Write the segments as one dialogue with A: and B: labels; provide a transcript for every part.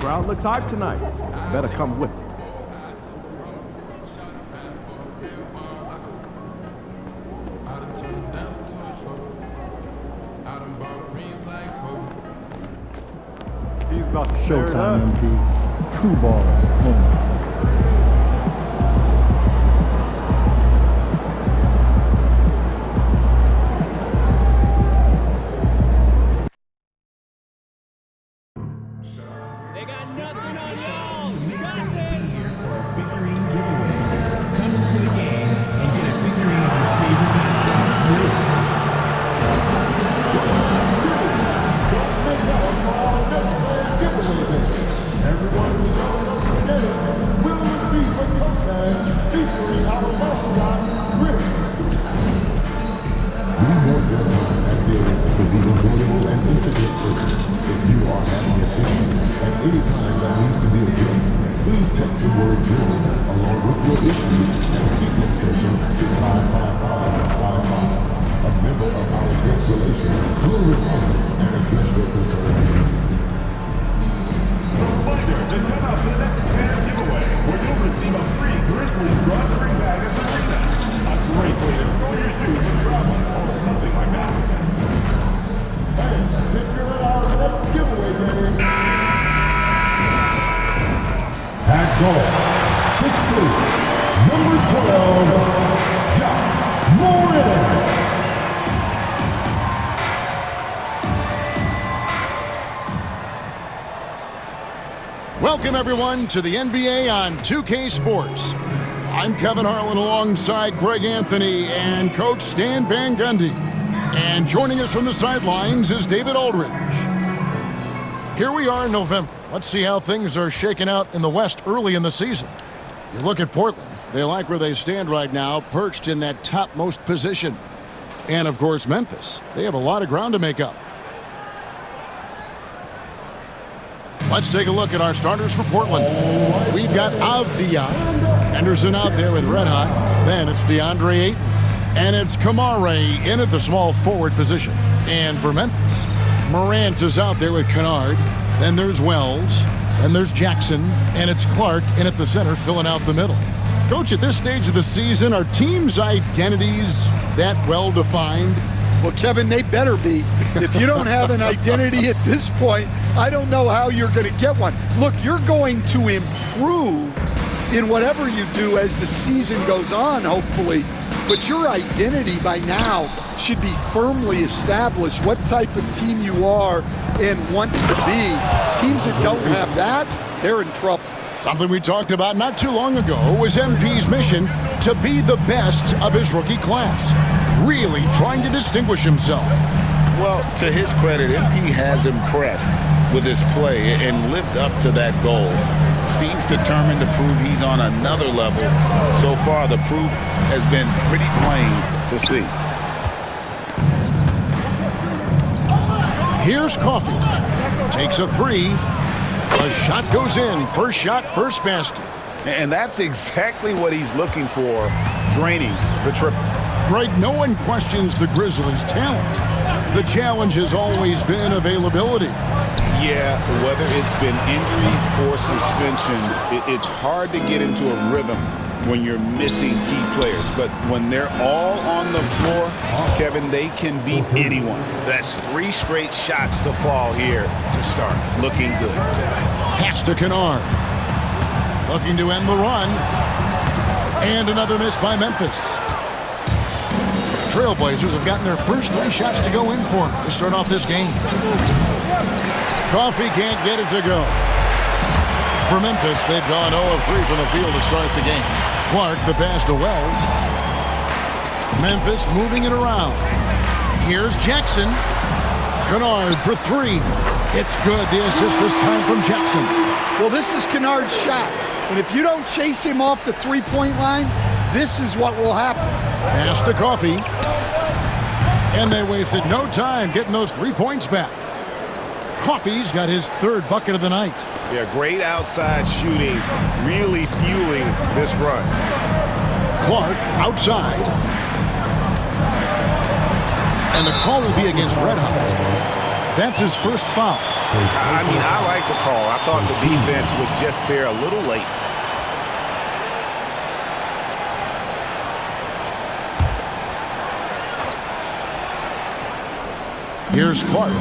A: Crowd looks hyped tonight. Better come with it. He's about to
B: Showtime, MP. True balls. Home.
C: Welcome, everyone, to the NBA on 2K Sports. I'm Kevin Harlan alongside Greg Anthony and Coach Stan Van Gundy. And joining us from the sidelines is David Aldridge. Here we are in November. Let's see how things are shaking out in the West early in the season. You look at Portland. They like where they stand right now, perched in that topmost position. And, of course, Memphis. They have a lot of ground to make up. Let's take a look at our starters for Portland. We've got Avdija. Henderson out there with Red Hot. Then it's DeAndre Ayton. And it's Kamare in at the small forward position. And for Memphis, Morant is out there with Kennard. Then there's Wells. Then there's Jackson. And it's Clark in at the center filling out the middle. Coach, at this stage of the season, are teams' identities that well-defined?
D: Well, Kevin, they better be. If you don't have an identity at this point, I don't know how you're going to get one. Look, you're going to improve in whatever you do as the season goes on, hopefully. But your identity by now should be firmly established, what type of team you are and want to be. Teams that don't have that, they're in trouble.
C: Something we talked about not too long ago was MP's mission to be the best of his rookie class. Really trying to distinguish himself.
E: Well, to his credit, MP has impressed with his play and lived up to that goal. Seems determined to prove he's on another level. So far, the proof has been pretty plain to see.
C: Here's Coffee. Takes a three. The shot goes in. First shot, first basket.
E: And that's exactly what he's looking for, draining the triple.
C: Greg, no one questions the Grizzlies' talent. The challenge has always been availability.
E: Yeah, whether it's been injuries or suspensions, it's hard to get into a rhythm when you're missing key players. But when they're all on the floor, Kevin, they can beat anyone. That's 3 straight shots to fall here to start. Looking good.
C: Pass to Kennard. Looking to end the run. And another miss by Memphis. Trailblazers have gotten their first 3 shots to go in for to start off this game. Coffee can't get it to go. For Memphis, they've gone 0 of 3 from the field to start the game. Clark, the pass to Wells. Memphis moving it around. Here's Jackson. Kennard for 3. It's good. The assist this time from Jackson.
D: Well, this is Kennard's shot. And if you don't chase him off the three-point line, this is what will happen.
C: Pass to Coffee. And they wasted no time getting those 3 points back. Coffee's got his 3rd bucket of the night.
E: Yeah, great outside shooting, really fueling this run.
C: Clark outside. And the call will be against Red Hot. That's his first foul.
E: I mean, I like the call. I thought the defense was just there a little late.
C: Here's Clark.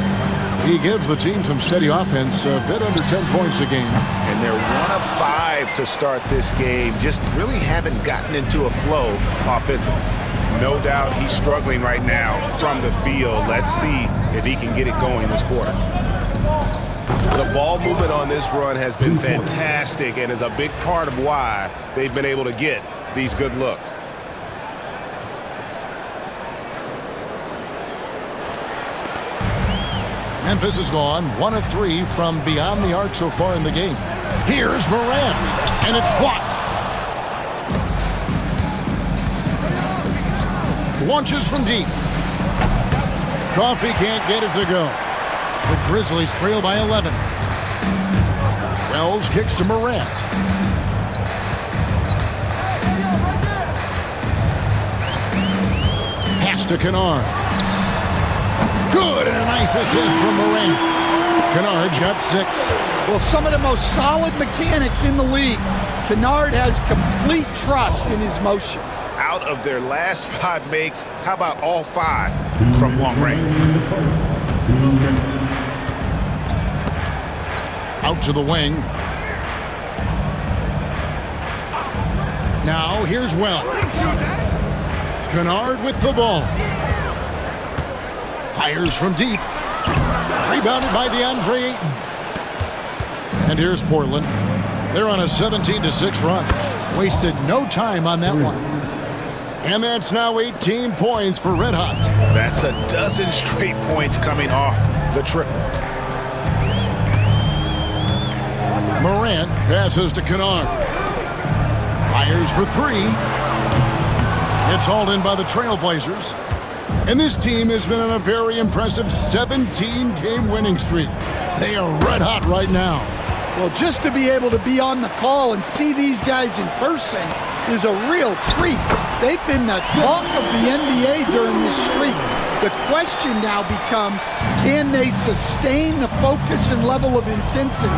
C: He gives the team some steady offense, a bit under 10 points a game.
E: And they're 1 of 5 to start this game. Just really haven't gotten into a flow offensively. No doubt he's struggling right now from the field. Let's see if he can get it going this quarter. The ball movement on this run has been fantastic and is a big part of why they've been able to get these good looks.
C: Memphis has gone 1 of 3 from beyond the arc so far in the game. Here's Morant, and it's blocked. Launches from deep. Coffee can't get it to go. The Grizzlies trail by 11. Wells kicks to Morant. Pass to Kennard. Good, and a nice assist from Morant. Kennard's got 6.
D: Well, some of the most solid mechanics in the league. Kennard has complete trust in his motion.
E: Out of their last 5 makes, how about all 5 from long range?
C: Out to the wing. Now here's Wells. Kennard with the ball. Fires from deep. Rebounded by DeAndre Ayton. And here's Portland. They're on a 17-6 run. Wasted no time on that one. And that's now 18 points for Red Hot.
E: That's a dozen straight points coming off the triple.
C: Morant passes to Kennard. Fires for 3. It's hauled in by the Trailblazers. And this team has been on a very impressive 17-game winning streak. They are red hot right now.
D: Well, just to be able to be on the call and see these guys in person is a real treat. They've been the talk of the NBA during this streak. The question now becomes, can they sustain the focus and level of intensity?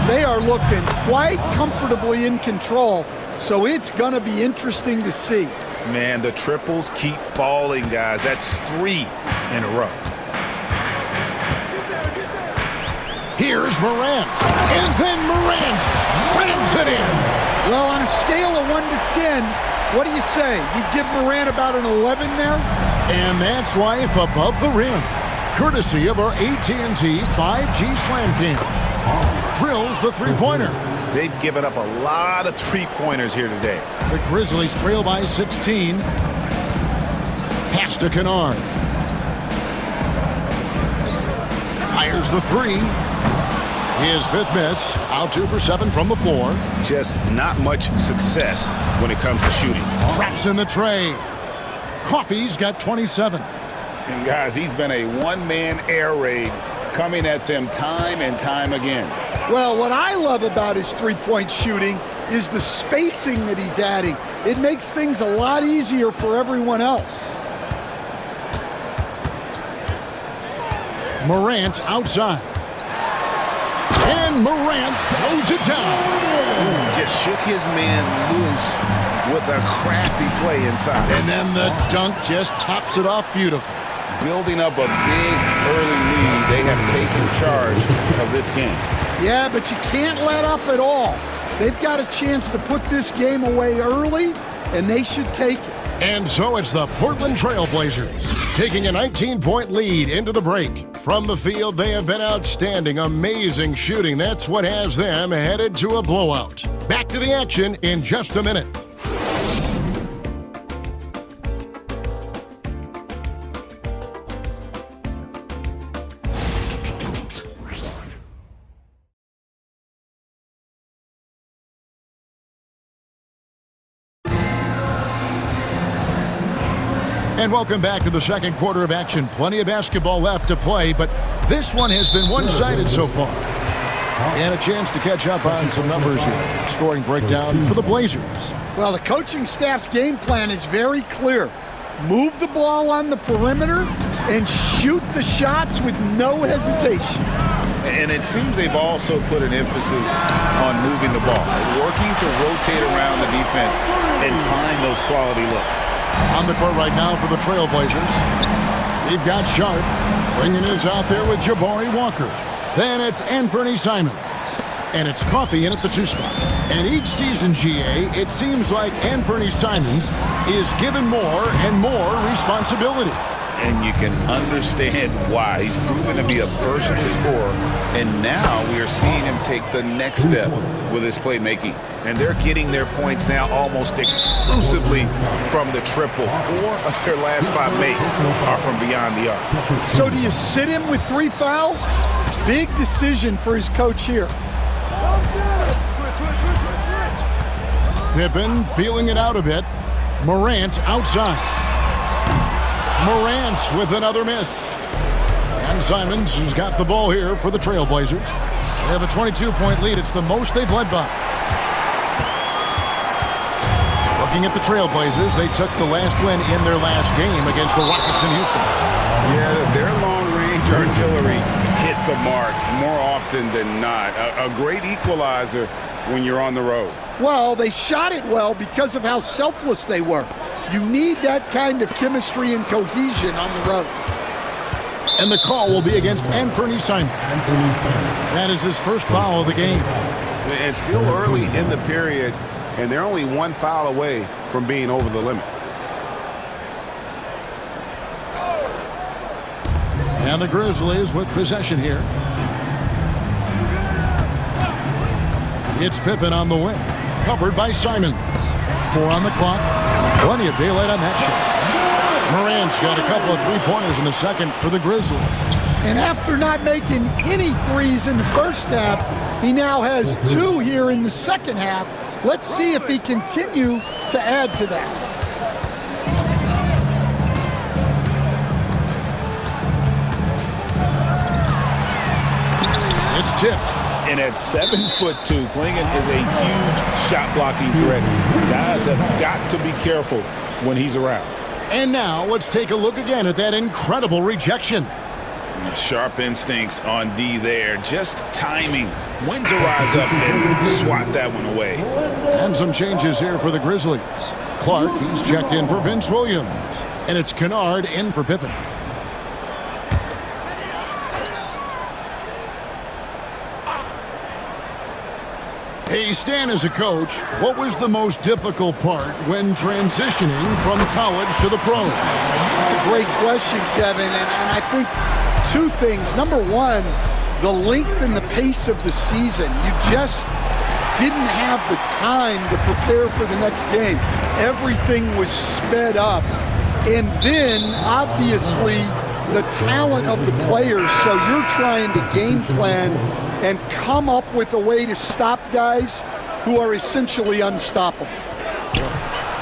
D: They are looking quite comfortably in control, so it's going to be interesting to see.
E: Man, the triples keep falling, guys. That's 3 in a row.
C: Here's Morant. And then Morant rams it in.
D: Well, on a scale of 1 to 10, what do you say? You give Morant about an 11 there?
C: And that's life above the rim. Courtesy of our AT&T 5G Slam King. Drills the three-pointer.
E: They've given up a lot of three-pointers here today.
C: The Grizzlies trail by 16. Pass to Kennard. Fires the 3. His 5th miss. Out 2 for 7 from the floor.
E: Just not much success when it comes to shooting.
C: Traps in the tray. Coffey's got 27.
E: And guys, he's been a one-man air raid coming at them time and time again.
D: Well, what I love about his three-point shooting is the spacing that he's adding. It makes things a lot easier for everyone else.
C: Morant outside. And Morant throws it down.
E: Ooh, just shook his man loose with a crafty play inside.
C: And then the dunk just tops it off beautifully.
E: Building up a big early lead, they have taken charge of this game.
D: Yeah, but you can't let up at all. They've got a chance to put this game away early, and they should take it.
C: And so it's the Portland Trailblazers taking a 19-point lead into the break. From the field, they have been outstanding, amazing shooting. That's what has them headed to a blowout. Back to the action in just a minute. And welcome back to the second quarter of action. Plenty of basketball left to play, but this one has been one-sided so far. And a chance to catch up on some numbers here. Scoring breakdown for the Blazers.
D: Well, the coaching staff's game plan is very clear. Move the ball on the perimeter and shoot the shots with no hesitation.
E: And it seems they've also put an emphasis on moving the ball, working to rotate around the defense and find those quality looks.
C: On the court right now for the Trailblazers, we've got Sharp. Bringing is out there with Jabari Walker. Then it's Anthony Simons. And it's Coffey in at the 2 spot. And each season, GA, it seems like Anthony Simons is given more and more responsibility.
E: And you can understand why. He's proven to be a versatile scorer, and now we are seeing him take the next step with his playmaking. And they're getting their points now almost exclusively from the triple. 4 of their last 5 makes are from beyond the arc.
D: So do you sit him with 3 fouls? Big decision for his coach here.
C: Pippen feeling it out a bit. Morant outside. Morant with another miss. And Simons has got the ball here for the Trailblazers. They have a 22-point lead. It's the most they've led by. Looking at the Trailblazers, they took the last win in their last game against the Rockets in Houston.
E: Yeah, their long-range artillery hit the mark more often than not. A great equalizer when you're on the road.
D: Well, they shot it well because of how selfless they were. You need that kind of chemistry and cohesion on the road.
C: And the call will be against Anthony Simons. That is his first foul of the game.
E: It's still early in the period, and they're only 1 foul away from being over the limit.
C: And the Grizzlies with possession here. It's Pippen on the wing. Covered by Simons. 4 on the clock. Plenty of daylight on that shot. Morant's got a couple of 3-pointers in the second for the Grizzlies.
D: And after not making any threes in the first half, he now has 2 here in the second half. Let's see if he continue to add to that.
C: It's tipped.
E: And at 7'2", Klingon is a huge shot-blocking threat. Guys have got to be careful when he's around.
C: And now let's take a look again at that incredible rejection.
E: Sharp instincts on D there. Just timing when to rise up and swat that one away.
C: And some changes here for the Grizzlies. Clark, he's checked in for Vince Williams. And it's Kennard in for Pippen. Hey, Stan, as a coach, what was the most difficult part when transitioning from college to the pros?
D: That's a great question, Kevin, and I think 2 things. Number 1, the length and the pace of the season. You just didn't have the time to prepare for the next game. Everything was sped up. And then, obviously, the talent of the players, so you're trying to game plan and come up with a way to stop guys who are essentially unstoppable.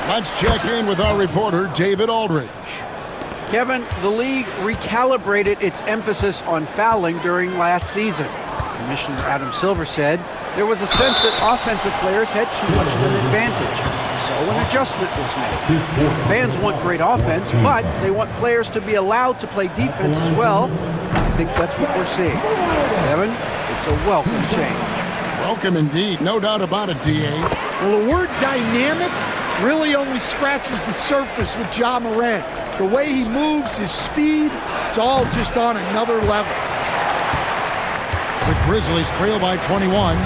C: Let's check in with our reporter, David Aldridge.
F: Kevin, the league recalibrated its emphasis on fouling during last season. Commissioner Adam Silver said there was a sense that offensive players had too much of an advantage, so an adjustment was made. Fans want great offense, but they want players to be allowed to play defense as well. I think that's what we're seeing. Kevin, it's a welcome change.
C: Welcome indeed, no doubt about it, D.A.
D: Well, the word dynamic really only scratches the surface with Ja Morant. The way he moves, his speed, it's all just on another level.
C: The Grizzlies trail by 21.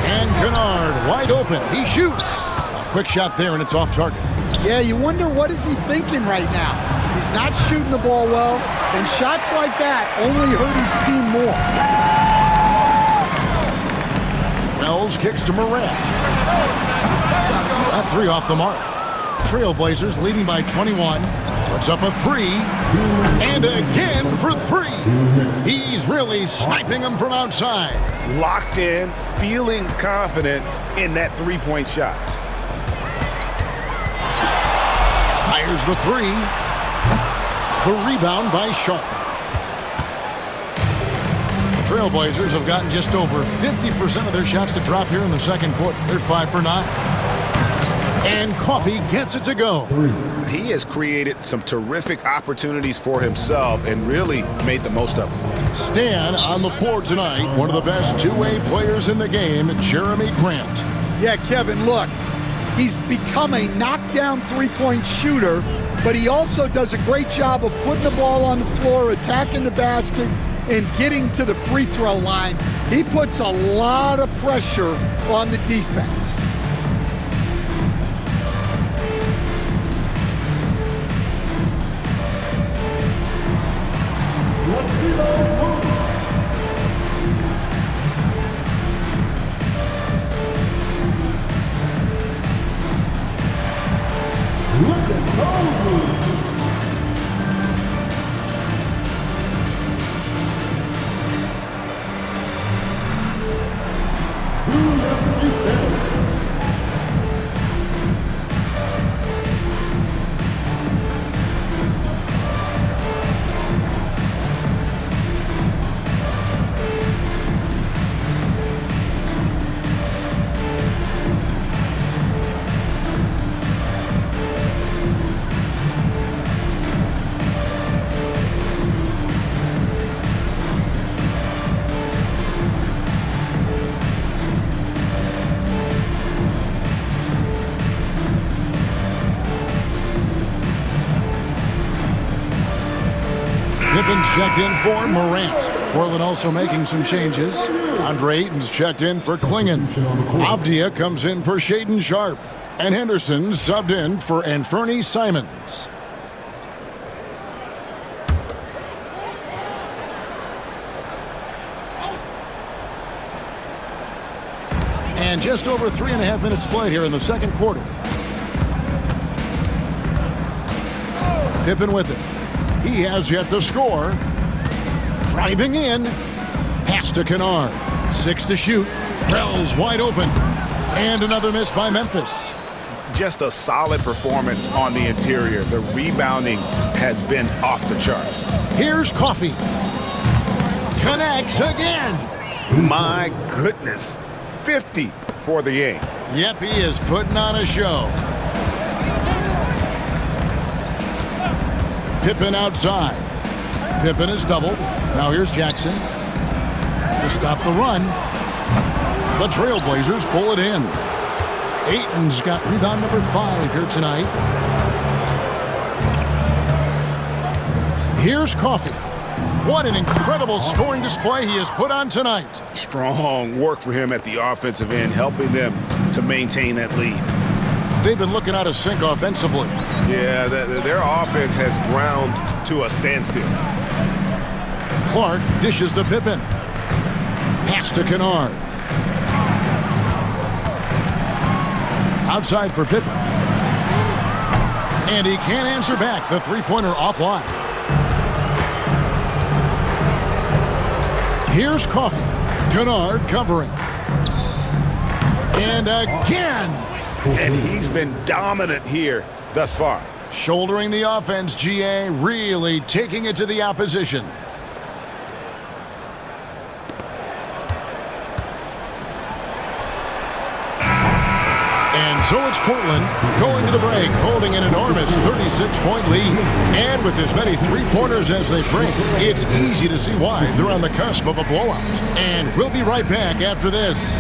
C: And Kennard wide open. He shoots. A quick shot there, and it's off target.
D: Yeah, you wonder what is he thinking right now. He's not shooting the ball well, and shots like that only hurt his team more.
C: Wells kicks to Morant. That 3 off the mark. Trailblazers leading by 21. Puts up a 3. And again for 3. He's really sniping them from outside.
E: Locked in, feeling confident in that 3-point shot.
C: Fires the 3. The rebound by Sharp. The Trailblazers have gotten just over 50% of their shots to drop here in the second quarter. They're 5 for 9. And Coffey gets it to go.
E: he has created some terrific opportunities for himself and really made the most of them.
C: Stan on the floor tonight, one of the best two-way players in the game, Jeremy Grant.
D: Yeah, Kevin, look, he's become a knockdown three-point shooter, but he also does a great job of putting the ball on the floor, attacking the basket, and getting to the free throw line. He puts a lot of pressure on the defense.
C: Pippen's checked in for Morant. Portland also making some changes. Andre Ayton's checked in for Klingon. Avdia comes in for Shaedon Sharpe. And Henderson subbed in for Anfernee Simons. And just over 3.5 minutes played here in the second quarter. Pippen with it. He has yet to score. Driving in. Pass to Kennard. 6 to shoot. Bell's wide open. And another miss by Memphis.
E: Just a solid performance on the interior. The rebounding has been off the charts.
C: Here's Coffey. Connects again.
E: My goodness. 50 for the game.
C: Yep, he is putting on a show. Pippen outside. Pippen is doubled. Now here's Jackson to stop the run. The Trailblazers pull it in. Ayton's got rebound number 5 here tonight. Here's Coffey. What an incredible scoring display he has put on tonight.
E: Strong work for him at the offensive end, helping them to maintain that lead.
C: They've been looking out of sync offensively.
E: Yeah, their offense has ground to a standstill.
C: Clark dishes to Pippen. Pass to Kennard. Outside for Pippen. And he can't answer back. The three-pointer offline. Here's Coffey. Kennard covering. And again.
E: And he's been dominant here thus far.
C: Shouldering the offense, GA, really taking it to the opposition. And so it's Portland going to the break, holding an enormous 36-point lead. And with as many three-pointers as they bring, it's easy to see why they're on the cusp of a blowout. And we'll be right back after this.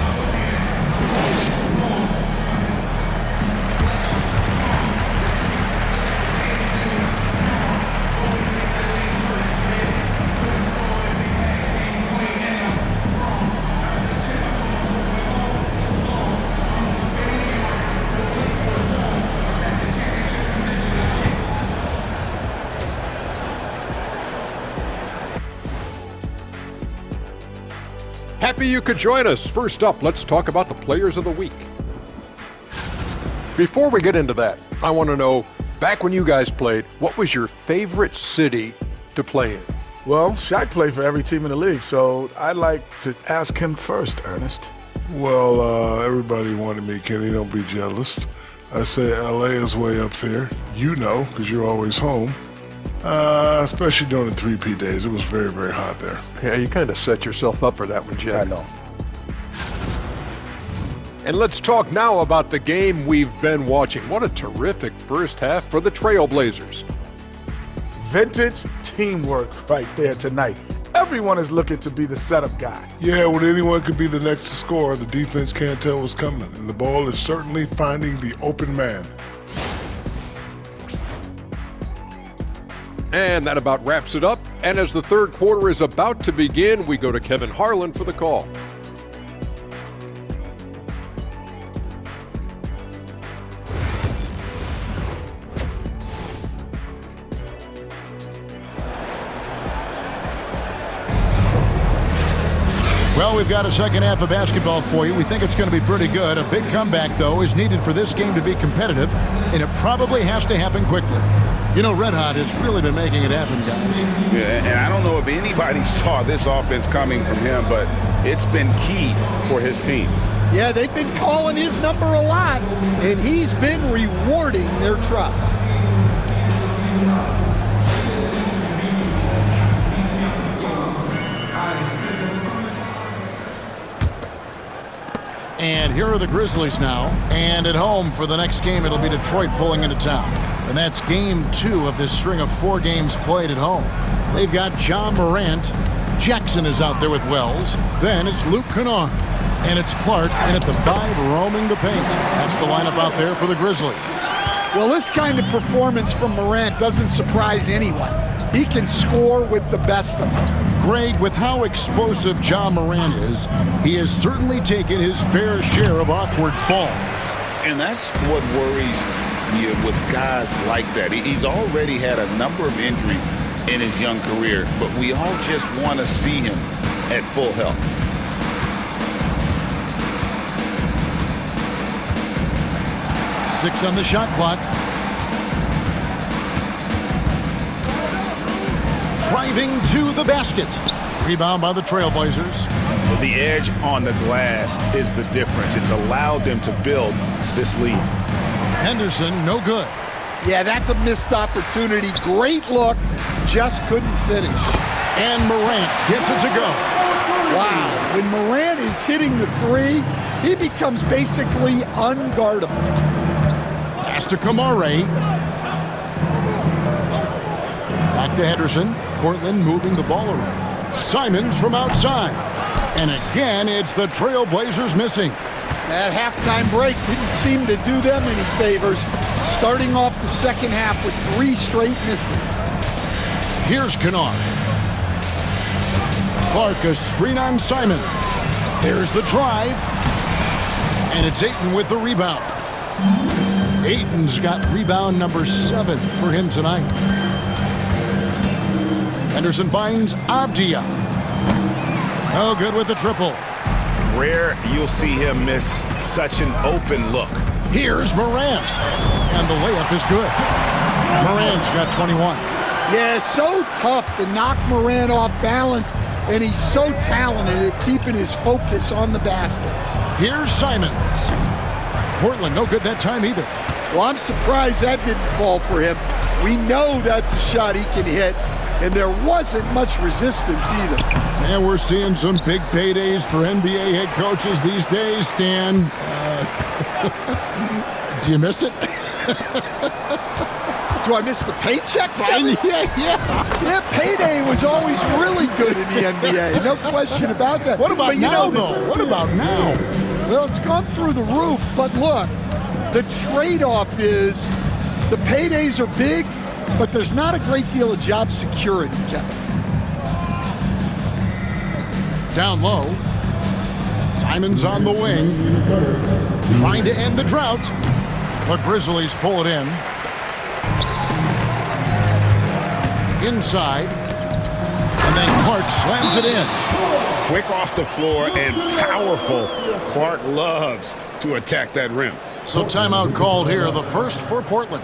G: Happy you could join us. First up, let's talk about the players of the week. Before we get into that, I want to know, back when you guys played, what was your favorite city to play in?
H: Well, Shaq played for every team in the league, so I'd like to ask him first, Ernest.
I: Well, everybody wanted me, Kenny. Don't be jealous. I say LA is way up there. You know, because you're always home. Especially during the 3P days. It was very, very hot there.
G: Yeah, you kind of set yourself up for that one, Jack.
H: I know.
G: And let's talk now about the game we've been watching. What a terrific first half for the Trailblazers.
H: Vintage teamwork right there tonight. Everyone is looking to be the setup guy.
I: Yeah, when anyone could be the next to score, the defense can't tell what's coming. And the ball is certainly finding the open man.
G: And that about wraps it up. And as the third quarter is about to begin, we go to Kevin Harlan for the call.
C: Well, we've got a second half of basketball for you. We think it's going to be pretty good. A big comeback, though, is needed for this game to be competitive, and it probably has to happen quickly. You know, Red Hot has really been making it happen, guys.
E: Yeah, and I don't know if anybody saw this offense coming from him, but it's been key for his team.
D: Yeah, they've been calling his number a lot, and he's been rewarding their trust.
C: And here are the Grizzlies now. And at home for the next game, it'll be Detroit pulling into town. And that's game 2 of this string of 4 games played at home. They've got Ja Morant. Jackson is out there with Wells. Then it's Luke Kennard. And it's Clark, and at the 5, roaming the paint. That's the lineup out there for the Grizzlies.
D: Well, this kind of performance from Morant doesn't surprise anyone. He can score with the best of them.
C: Greg, with how explosive Ja Morant is, he has certainly taken his fair share of awkward falls.
E: And that's what worries you with guys like that. He's already had a number of injuries in his young career, but we all just want to see him at full health.
C: Six on the shot clock. Driving to the basket. Rebound by the Trailblazers.
E: The edge on the glass is the difference. It's allowed them to build this lead.
C: Henderson, no good.
D: Yeah, that's a missed opportunity. Great look, just couldn't finish.
C: And Morant gets it to go.
D: Wow, when Morant is hitting the 3, he becomes basically unguardable.
C: Pass to Kamare. Back to Henderson. Portland moving the ball around. Simons from outside. And again, it's the Trailblazers missing.
D: That halftime break didn't seem to do them any favors, starting off the second half with 3 straight misses.
C: Here's Kennard. Clark, a screen on Simon. There's the drive. And it's Ayton with the rebound. Ayton's got rebound number 7 for him tonight. Henderson finds Avdia. No good with the triple.
E: Rare you'll see him miss such an open look.
C: Here's Morant. And the layup is good. Morant's got 21.
D: Yeah, so tough to knock Morant off balance, and he's so talented at keeping his focus on the basket.
C: Here's Simons. Portland, no good that time either.
D: Well, I'm surprised that didn't fall for him. We know that's a shot he can hit, and there wasn't much resistance either.
C: And we're seeing some big paydays for NBA head coaches these days, Stan. Do you miss it?
D: Do I miss the paychecks?
C: Yeah.
D: Payday was always really good in the NBA. No question about that.
C: What about now, though? What about now?
D: Well, it's gone through the roof, but look, the trade-off is the paydays are big, but there's not a great deal of job security, Kevin.
C: Down low. Simons on the wing. Trying to end the drought. The Grizzlies pull it in. Inside. And then Clark slams it in.
E: Quick off the floor and powerful. Clark loves to attack that rim.
C: So timeout called here, the first for Portland.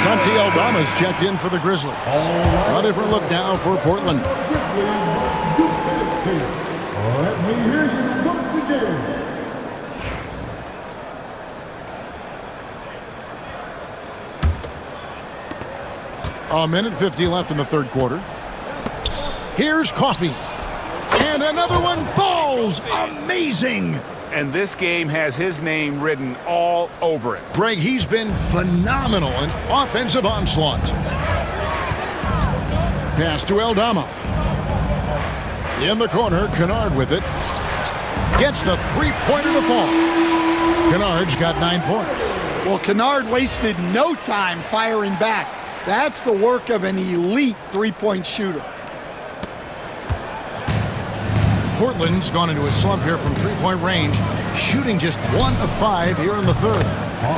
C: Santi Aldama's checked in for the Grizzlies. A different look now for Portland.
I: Let me hear you once again.
C: A minute 50 left in the third quarter. Here's Coffey. And another one falls. Amazing.
E: And this game has his name written all over it.
C: Greg, he's been phenomenal in offensive onslaught. Pass to Aldama. In the corner, Kennard with it. Gets the three-pointer to fall. Kennard's got 9 points.
D: Well, Kennard wasted no time firing back. That's the work of an elite three-point shooter.
C: Portland's gone into a slump here from three-point range, shooting just 1 of 5 here in the third.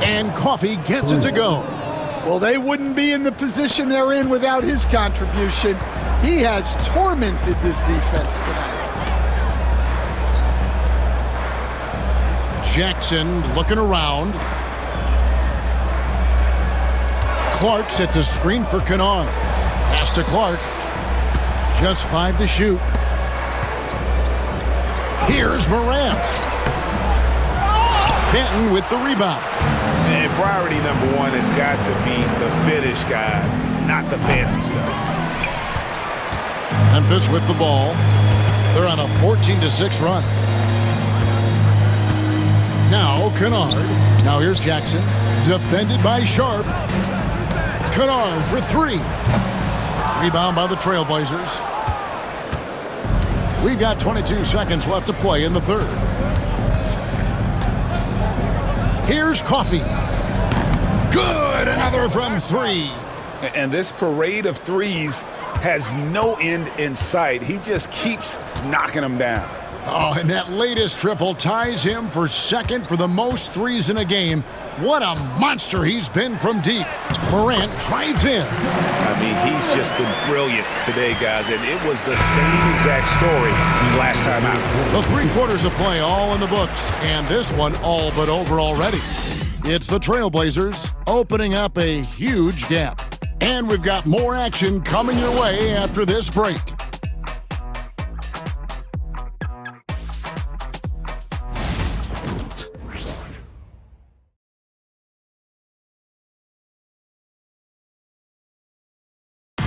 C: And Coffey gets it to go.
D: Well, they wouldn't be in the position they're in without his contribution. He has tormented this defense tonight.
C: Jackson looking around. Clark sets a screen for Kennard. Pass to Clark. Just 5 to shoot. Here's Morant. Benton with the rebound.
E: And priority number 1 has got to be the finish, guys, not the fancy stuff.
C: Memphis with the ball. They're on a 14-6 run. Now Kennard. Now here's Jackson. Defended by Sharp. Kennard for 3. Rebound by the Trailblazers. We've got 22 seconds left to play in the third. Here's Coffey. Good! Another from 3.
E: And this parade of threes has no end in sight. He just keeps knocking them down.
C: Oh, and that latest triple ties him for second for the most threes in a game. What a monster he's been from deep. Morant drives in.
E: I mean, he's just been brilliant today, guys, and it was the same exact story last time out.
C: The 3 quarters of play all in the books, and this one all but over already. It's the Trailblazers opening up a huge gap. And we've got more action coming your way after this break.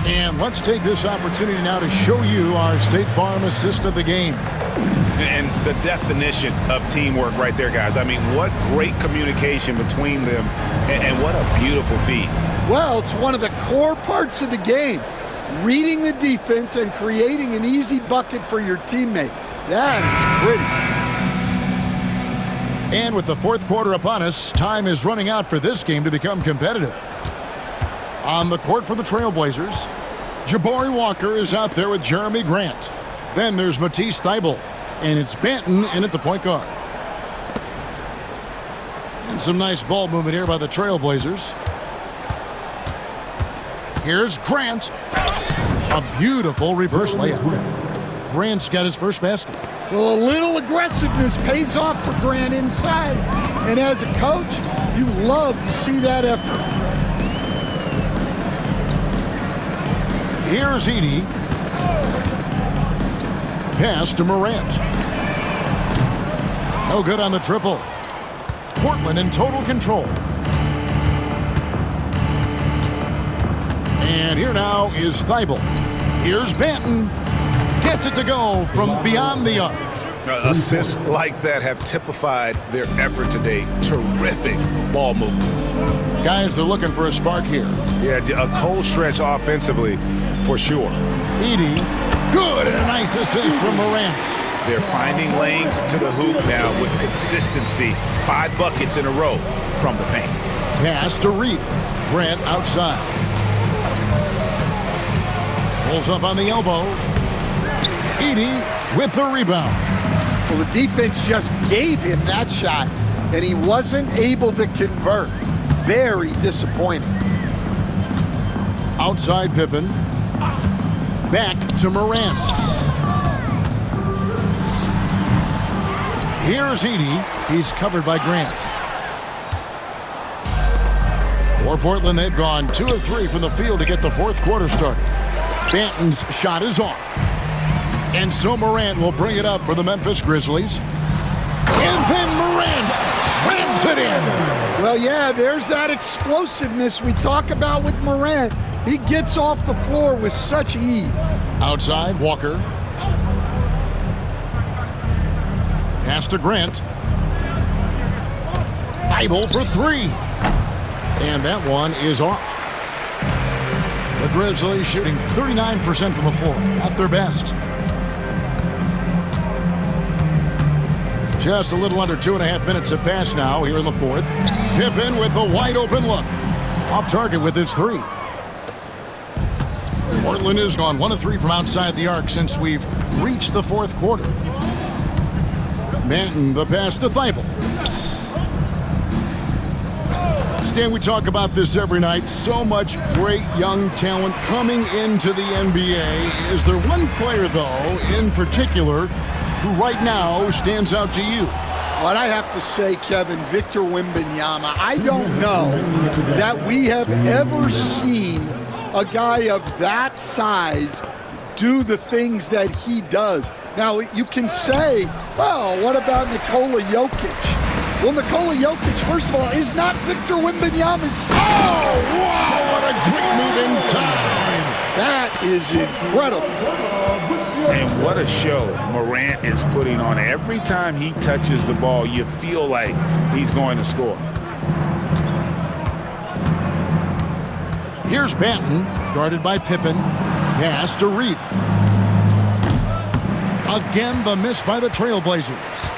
C: And let's take this opportunity now to show you our State Farm assist of the game.
E: And the definition of teamwork right there, guys. I mean, what great communication between them, and what a beautiful feat.
D: Well, it's one of the core parts of the game. Reading the defense and creating an easy bucket for your teammate. That is pretty.
C: And with the fourth quarter upon us, time is running out for this game to become competitive. On the court for the Trailblazers, Jabari Walker is out there with Jeremy Grant. Then there's Matisse Thybulle, and it's Benton in at the point guard. And some nice ball movement here by the Trailblazers. Here's Grant. A beautiful reverse layup. Grant's got his first basket.
D: Well, a little aggressiveness pays off for Grant inside. And as a coach, you love to see that effort.
C: Here's Edey. Pass to Morant. No good on the triple. Portland in total control. And here now is Thybulle. Here's Benton. Gets it to go from beyond the arc.
E: Assists like that have typified their effort today. Terrific ball movement.
C: Guys are looking for a spark here.
E: Yeah, a cold stretch offensively for sure.
C: Edey, good, and a nice assist from Morant.
E: They're finding lanes to the hoop now with consistency. 5 buckets in a row from the paint.
C: Pass to Reith. Grant outside. Pulls up on the elbow. Edey with the rebound.
D: Well, the defense just gave him that shot, and he wasn't able to convert. Very disappointing.
C: Outside Pippen. Back to Morant. Here's Edey. He's covered by Grant. For Portland, they've gone 2 of 3 from the field to get the fourth quarter started. Banton's shot is off. And so Morant will bring it up for the Memphis Grizzlies. And then Morant slams it in.
D: Well, yeah, there's that explosiveness we talk about with Morant. He gets off the floor with such ease.
C: Outside, Walker. Pass to Grant. Thibault for 3. And that one is off. The Grizzlies shooting 39% from the floor, at their best. Just a little under 2.5 minutes have passed now here in the fourth. Pippen with the wide open look. Off target with his 3. Portland has gone 1 of 3 from outside the arc since we've reached the fourth quarter. Banton, the pass to Thibault. Stan, we talk about this every night. So much great young talent coming into the NBA. Is there one player, though, in particular, who right now stands out to you?
D: What I have to say, Kevin, Victor Wembanyama, I don't know that we have ever seen a guy of that size do the things that he does. Now, you can say, well, what about Nikola Jokic? Well, Nikola Jokic, first of all, is not Victor Wembanyama's.
C: Oh, wow, what a great move inside.
D: That is incredible.
E: And what a show Morant is putting on. Every time he touches the ball, you feel like he's going to score.
C: Here's Banton, guarded by Pippen. Pass to Reith. Again, the miss by the Trailblazers.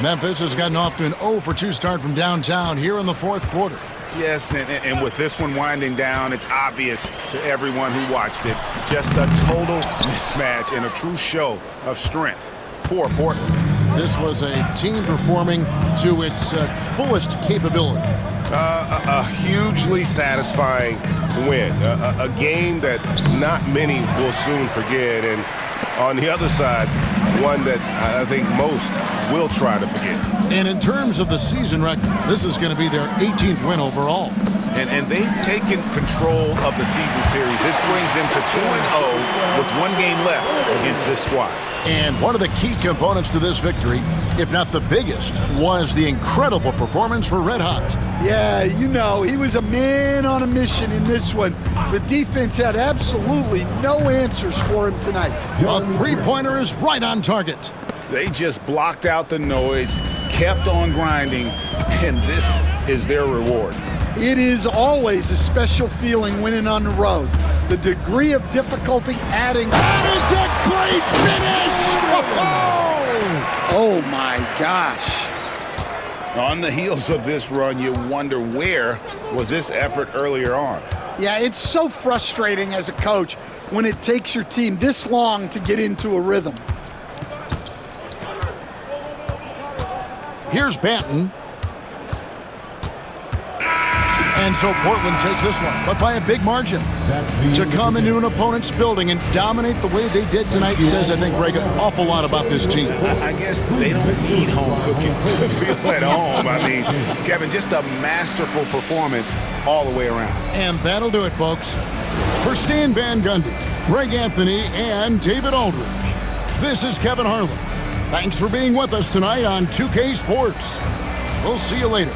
C: Memphis has gotten off to an 0-for-2 start from downtown here in the fourth quarter.
E: Yes, and with this one winding down, it's obvious to everyone who watched it. Just a total mismatch and a true show of strength for Portland.
C: This was a team performing to its fullest capability.
J: A hugely satisfying win. A game that not many will soon forget. And on the other side, one that I think most will try to forget.
C: And in terms of the season record, this is going to be their 18th win overall.
E: And they've taken control of the season series. This brings them to 2-0 with 1 game left against this squad.
C: And one of the key components to this victory, if not the biggest, was the incredible performance for Red Hot.
D: Yeah, you know, he was a man on a mission in this one. The defense had absolutely no answers for him tonight.
C: A three-pointer is right on target.
E: They just blocked out the noise, kept on grinding, and this is their reward.
D: It is always a special feeling winning on the road. The degree of difficulty adding.
C: That is a great finish!
D: Oh my gosh.
E: On the heels of this run, you wonder where was this effort earlier on?
D: Yeah, it's so frustrating as a coach when it takes your team this long to get into a rhythm.
C: Here's Banton. And so Portland takes this one, but by a big margin. To come into an opponent's building and dominate the way they did tonight says, I think, Greg, an awful lot about this team.
E: I guess they don't need home cooking to feel at home. I mean, Kevin, just a masterful performance all the way around.
C: And that'll do it, folks. For Stan Van Gundy, Greg Anthony, and David Aldridge, this is Kevin Harlan. Thanks for being with us tonight on 2K Sports. We'll see you later.